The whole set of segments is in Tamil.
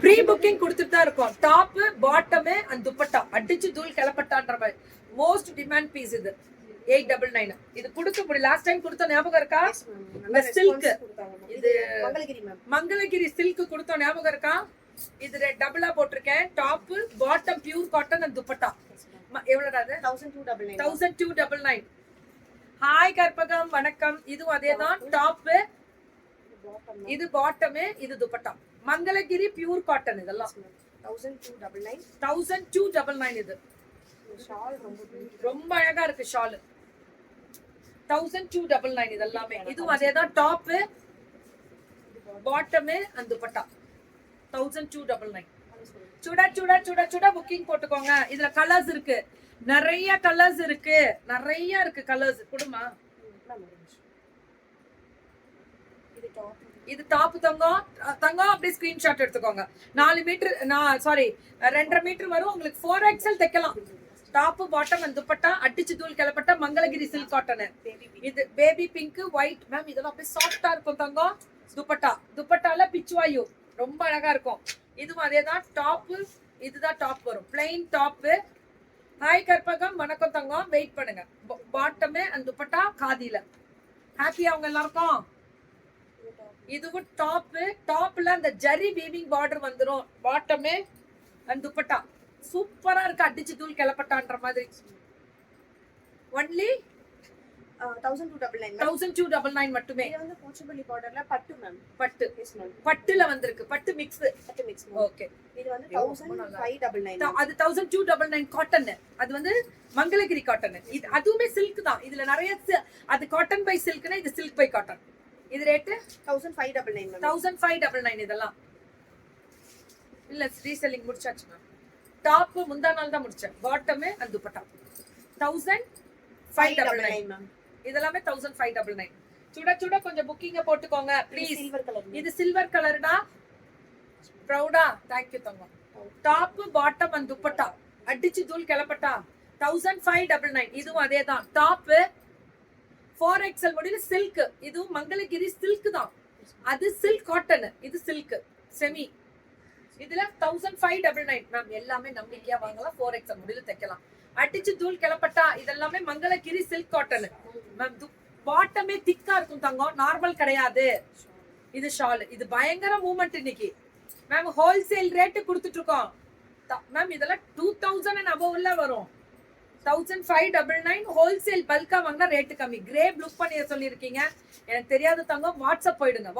ப்ரீ புக்கிங் கொடுத்துட்டு தான் இருக்கோம். டாப் பாட்டம் அண்ட் துப்பட்டா அடிச்சு தூள் கிளப்பட்டான்ற மாதிரி மோஸ்ட் டிமாண்ட் பீஸ் இது 899. இது கொடுக்க முடியும். லாஸ்ட் டைம் கொடுத்த ஞாபகம் இருக்கா? இந்த சில்க், இது மங்களகிரி சில்க் கொடுத்த ஞாபகம் இருக்கா? இது டபுளா போட்டிருக்கேன். Top bottom pure cotton and dupatta. எவ்வளவுடா அது? 1299. ஹாய் கற்பகம், வணக்கம். இதுவும் அதேதான். டாப், இது பாட்டம், இது துப்பட்டா. Mangalagiri pure cotton. இதெல்லாம் 1299. இது ரொம்ப அழகா இருக்கு ஷால். 1299 இதெல்லாமே. இதுவும் அதேதான். Top bottom and dupatta 1299. சுட சுட சுட சுட புக்கிங் போட்டுக்கோங்க. இதுல கலர்ஸ் இருக்கு, நிறைய கலர்ஸ் இருக்கு, நிறைய இருக்கு கலர்ஸ். குடுமா, இது டாப் தங்கம். தங்கம் அப்படியே ஸ்கிரீன்ஷாட் எடுத்துக்கோங்க. 4 மீட்டர், 2.5 மீட்டர் வரும் உங்களுக்கு. 4XL தைக்கலாம். டாப் பாட்டம் அண்ட் துப்பட்டா அடிச்சு தூள் கிளப்பட்ட மங்களகிரி சில்க் காட்டன். இது பேபி பிங்க் ஒயிட். மேம் இதெல்லாம் அப்படியே சாஃப்டா இருக்கும் தங்கம். துப்பட்டா, துப்பட்டால பிச்சுவாயு ரொம்ப அழகா இருக்கும். இதுவும் அதேதான். டாப், இதுதான் டாப் வரும், பிளைன் டாப். ஹாய் கற்பகம், வணக்கம் தங்கம். வெயிட் பண்ணுங்க. பாட்டம் அண்ட் துப்பட்டா காதில. ஹாப்பியா அவங்க எல்லாருக்கும்? இதுவும் டாப். டாப்ல அந்த ஜரி வீவிங் பார்டர் வந்துரும். பாட்டம் அண்ட் துப்பட்டா சூப்பரா இருக்கு. அடிச்சு தூள் கிளப்பட்டான்ற மாதிரி. ஒன்லி 1299 மட்டுமே. இது வந்து போச்சம்பள்ளி பார்டர்ல பட்டு மேம். பட்டு, பட்டுல வந்திருக்கு. பட்டு மிக்ஸ். ஓகே. இது வந்து 1599. அது 1299 காட்டன். அது வந்து மங்களகிரி காட்டன். இது அதுவுமே சில்க் தான். இதுல நிறைய அது காட்டன் பை சில்க்னா இது சில்க் பை காட்டன். இது ரேட் 1599. 1599 இதெல்லாம். இல்ல ரீசெல்லிங் முடிச்சாச்சு மேம். டாப் முந்தா நாள் தான் முடிச்சேன். Bottom and dupatta 1599 ma'am. இதெல்லாமே 1599. சுட சுட கொஞ்சம் புக்கிங்க போட்டுக்கோங்க ப்ளீஸ். இது சில்வர் கலர்டா. ப்ரௌடா. தேங்க் யூ தங்கம். டாப் பாட்டம் அண்ட் துப்பட்டா அடிச்சு தூள் கிளப்பட்டா 1599. இதுவும் அதேதான். டாப் 4XL முடியல சில்க். இதுவும் மங்களகிரி சில்க் தான். அது சில்க் காட்டன், இது சில்க் செமி. இதுல 1599 மேம். எல்லாமே நம்பிக்கையா வாங்கலாம். 4XL முடியல தைக்கலாம். அடிச்சு தூள் கிளப்பட்டா இதெல்லாமே மங்களகிரி சில்க் காட்டன் மேம். பாட்டமே திக்கா இருக்கும் தங்கம், நார்மல் கிடையாது. இது ஷால். இது பயங்கர மூவ்மெண்ட் இன்னைக்கு மேம். ஹோல்சேல் ரேட்டு கொடுத்துட்டு இருக்கோம் மேம். இதெல்லாம் 2000 and above வரும். 1599 ஹோல்சேல் பல்கா வாங்கினா ரேட்டு கம்மி. கிரே புக் பண்ணி சொல்லியிருக்கீங்க. எனக்கு தெரியாது தங்கம். வாட்ஸ்அப் போயிடுங்க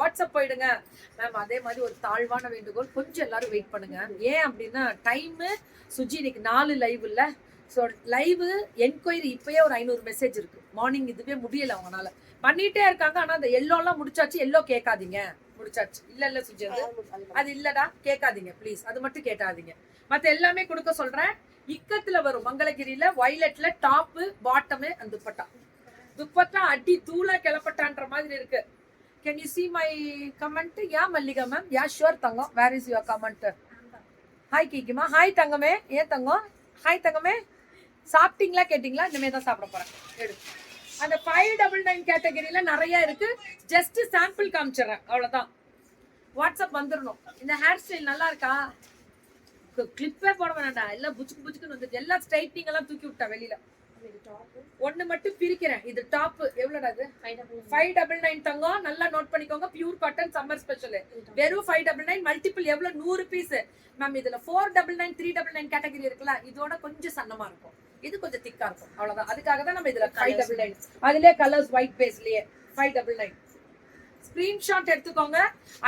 மேம். அதே மாதிரி ஒரு தாழ்வான வேண்டுகோள், கொஞ்சம் எல்லாரும் வெயிட் பண்ணுங்க. ஏன் அப்படின்னா டைம் சுஜி இன்னைக்கு 4 லைவ் இல்ல. ஸோ லைவ் என்கொயரி இப்பயே ஒரு 500 மெசேஜ் இருக்கு. மார்னிங் இதுவே முடியல அவங்களால. பண்ணிட்டே இருக்காங்க. ஆனா அந்த எல்லோலாம் முடிச்சாச்சு. எல்லோ கேட்காதீங்க. முடிச்சாச்சு. இல்ல சுஜி அது இல்லடா, கேட்காதீங்க ப்ளீஸ். அது மட்டும் கேட்காதீங்க. மத்த எல்லாமே கொடுக்க சொல்றேன். இக்கத்துல வரும் மங்களகிரியில வயலட்ல top bottom and dupatta. Dupatta அடி தூளா கிளப்பட்டான்ற மாதிரி இருக்கு. Can you see my comment? Yeah Mallika ma'am. Yeah sure தங்கம். Where is your comment? Hi கீக்கிமா. ஹாய் தங்கமே. ஏன் தங்கம்? ஹாய் தங்கமே. சாப்பிட்டீங்களா கேட்டீங்களா? இனிமே தான் சாப்பிட போறேன். எடு. அந்த 599 கேட்டகரியில நிறைய இருக்கு. ஜஸ்ட் சாம்பிள் காமிச்சிடுறேன், அவ்வளவுதான். வாட்ஸ்அப் வந்துடணும். இந்த ஹேர் ஸ்டைல் நல்லா இருக்கா? கிளிப்பே போட வேணாண்டா. எல்லாம் புச்சுக்கு புச்சுக்குன்னு வந்துட்டு எல்லாம் ஸ்ட்ரைட்னிங் எல்லாம் தூக்கி விட்டா வெளியில. ஒண்ணு மட்டும் பிரிக்கிறேன். இது டாப். எவ்வளோடா அது? 599 தங்கம். நல்லா நோட் பண்ணிக்கோங்க. Pure cotton summer special. வெறும் 599. மல்டிபிள் எவ்வளவு? 100 பீஸ் மேம். இதுல 499 399 கேட்டகரி இருக்குல்ல, இதோட கொஞ்சம் சன்னமா இருக்கும். இது கொஞ்சம் திக்கா இருக்கும், அவ்வளவுதான். அதுக்காக தான் நம்ம இதுல 599. அதுலயே கலர்ஸ் ஒயிட் பேஸ்லயே 599. ஸ்கிரீன்ஷாட் எடுத்துக்கோங்க.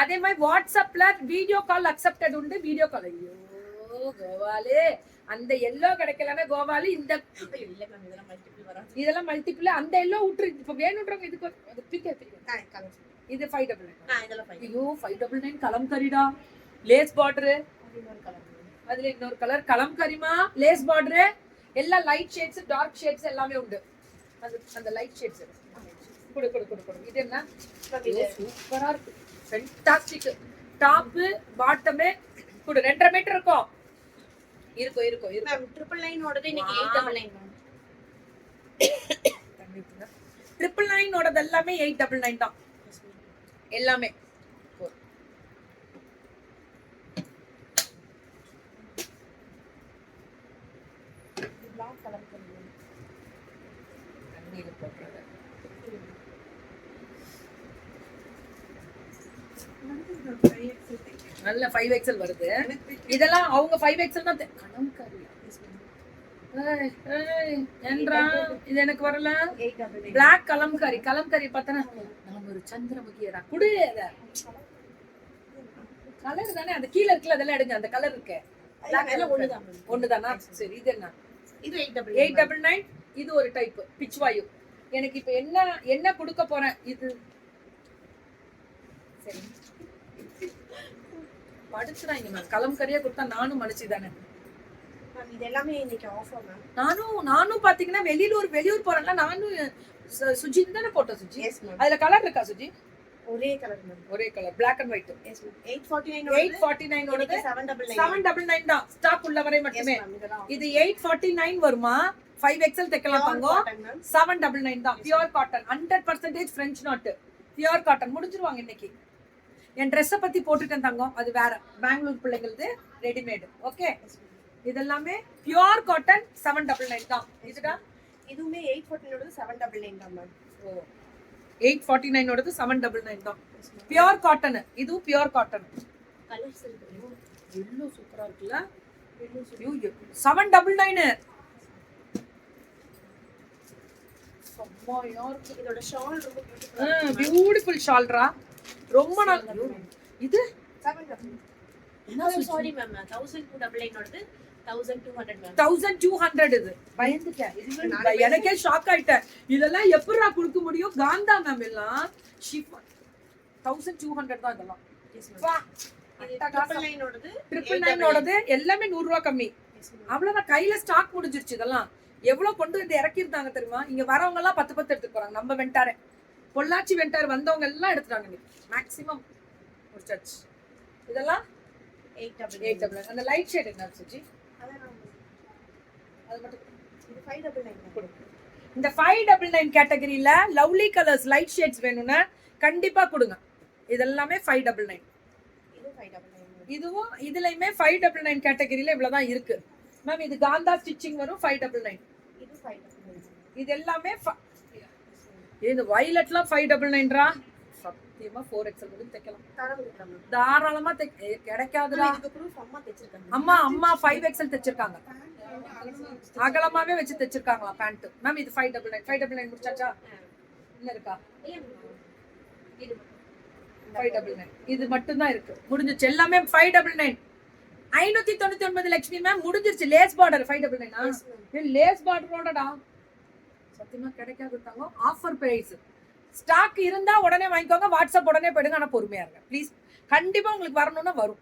அதே மாதிரி வாட்ஸ்அப்ல வீடியோ கால் அக்செப்டட் உண்டு. Video call. ஐயோ கோவாலே, அந்த எல்லோ கிடைக்கலன்னா கோவாலு. இந்த இதெல்லாம் மல்டிபிள். அந்த எல்லோ விட்டுரு. இப்ப வேணும்ன்றவங்க இதுக்கு இது 599. ஐயோ 599 கலம்கரிடா. Lace border. அதுல இன்னொரு கலர் கலம்கரிமா. Lace border. எல்லா லைட் ஷேட்ஸ் டார்க் ஷேட்ஸ் எல்லாமே உண்டு. அந்த லைட் ஷேட்ஸ் குடு. இது என்ன? சூப்பரா இருக்கு. ஃபென்டாஸ்டிக். டாப் பாட்டம் குடு. 2.5 மீட்டர் இருக்கும். இருக்கும் 999 ஓடது இன்னைக்கு 899 மேம். 999 ஓடது எல்லாமே 899 தான். எல்லாமே Black color மேம். தண்ணியில போடுறது நல்ல 5XL வருது. இதெல்லாம் அவங்க 5XL தான் கலம்காரி. என்றா இது எனக்கு வரல. 899. பிளாக் கலம்காரி. கலம்காரி பார்த்தனா நாம ஒரு சந்திரமுகியடா குடு. அத கலர் தானே அந்த கீழ இருக்குல அதெல்லாம் எடுங்க. அந்த கலர் இருக்கு. எல்லாம் ஒண்ணுதான் மேம். ஒண்ணுதானா? சரி இது என்ன? இது 899. 899. இது ஒரு டைப் பிச்வாயு. எனக்கு இப்ப என்ன கொடுக்க போறேன் இது சரி படிச்சுறாங்க மேம். கலம்கரியா கொடுத்தா நானும் மனுஷி தானே. மேம் இது எல்லாமே இன்னைக்கு ஆஃபர் மேம். நானும் பாத்தீங்கன்னா வெளியூர் போறேன்ல. நானும் சுஜி தானே போட்டோம். Suji yes ma'am. அதுல கலர் இருக்கா சுஜி? ஒரே கலர் மேம். ஒரே colour Black and white. Yes ma'am. 849 849 ஓடது 799. 799 தான் ஸ்டாக் உள்ள வரை மட்டுமே. இது 849 வருமா? 5XL தைக்கலாம் தங்கம். 799 தான் pure cotton 100% French knot pure cotton. முடிஞ்சிருவாங்க இன்னைக்கு. என் ட்ரெஸ்ஸை பத்தி போட்டுட்டேன் தங்கம். அது வேற பெங்களூர் பிள்ளைங்களது ரெடிமேடு. ஓகே இதெல்லாமே பியூர் காட்டன் 799 தான். இதுடா இதுவுமே 849 ஓடது 799 தான் மேம். ஓ 849 ஓடது 799 தான் பியூர் காட்டன். இதுவும் பியூர் காட்டன். கலர்ஸ் இருக்கு. எல்லோ சூப்பரா இருக்குல்ல. எல்லோ 799. செம்மையா இருக்கு. இதோட ஷால் ரொம்ப பியூட்டிஃபுல்லா பியூட்டிஃபுல் ஷால்ரா. ரொம்ப நல்லா. இது 799. Sorry ma'am 1299 ஓடது 1200 ma'am. 1200 இது. பயந்துட்டேன். இது எனக்கே ஷாக் ஆயிட்டேன். இதெல்லாம் எப்படிடா கொடுக்க முடியும்? காந்தா மேம் எல்லாம் ஷிஃபான் 1200 தான் இதெல்லாம். Yes ma'am. வா இது 999 ஓடது 999 ஓடது எல்லாமே 100 ரூபாய் கம்மி. அவ்வளவுதான். கையில ஸ்டாக் முடிஞ்சிருச்சு. இதெல்லாம் எவ்வளவு கொண்டு வந்து இறக்கி இருந்தாங்க தெரியுமா? இங்க வரவங்க எல்லாம் 10 எடுத்துட்டு போறாங்க. நம்ம வெண்டாரே பொள்ளாச்சி வெண்டார் வந்தவங்க எல்லாம் எடுத்துட்டாங்க. மேக்ஸிமம் ஒரு சர்ச். இதெல்லாம் 899. அந்த லைட் ஷேட் என்ன சுஜி? அது மட்டும் இது 599. இந்த 599 கேட்டகரியில லவ்லி கலர்ஸ் லைட் ஷேட்ஸ் வேணும்னா கண்டிப்பா கொடுங்க. இதெல்லாமே 599. இது 599. இதுவும் இதுலயுமே 599 கேட்டகரியில இவ்வளவுதான் இருக்கு மேம். இது காந்தா ஸ்டிச்சிங் வரும் 599. இது 599. இது எல்லாமே இது வயலட்லாம் 599ரா. சத்தியமா 4XL வரைக்கும் தைக்கலாம். தாராளமா கிடைக்காதுடா. அம்மா 5XL தைச்சிருக்காங்க. அகலமாவே வச்சு தைச்சிருக்காங்களா பேண்ட். மேம் இது 599 முடிச்சாச்சா? இல்ல இருக்கா? 599 இது மட்டும் தான் இருக்கு. முடிஞ்சிருச்சு. எல்லாமே 599. 599 லட்சுமி மேம் முடிஞ்சிருச்சு. Lace border 599. லேஸ் பார்டரோடடா சத்தியமா கிடைக்காது தங்கம். Offer price. ஸ்டாக் இருந்தா உடனே வாங்கிக்கோங்க. வாட்ஸ்அப் உடனே போயிடுங்க. ஆனா பொறுமையா இருங்க ப்ளீஸ். கண்டிப்பா உங்களுக்கு வரணும்னா வரும்.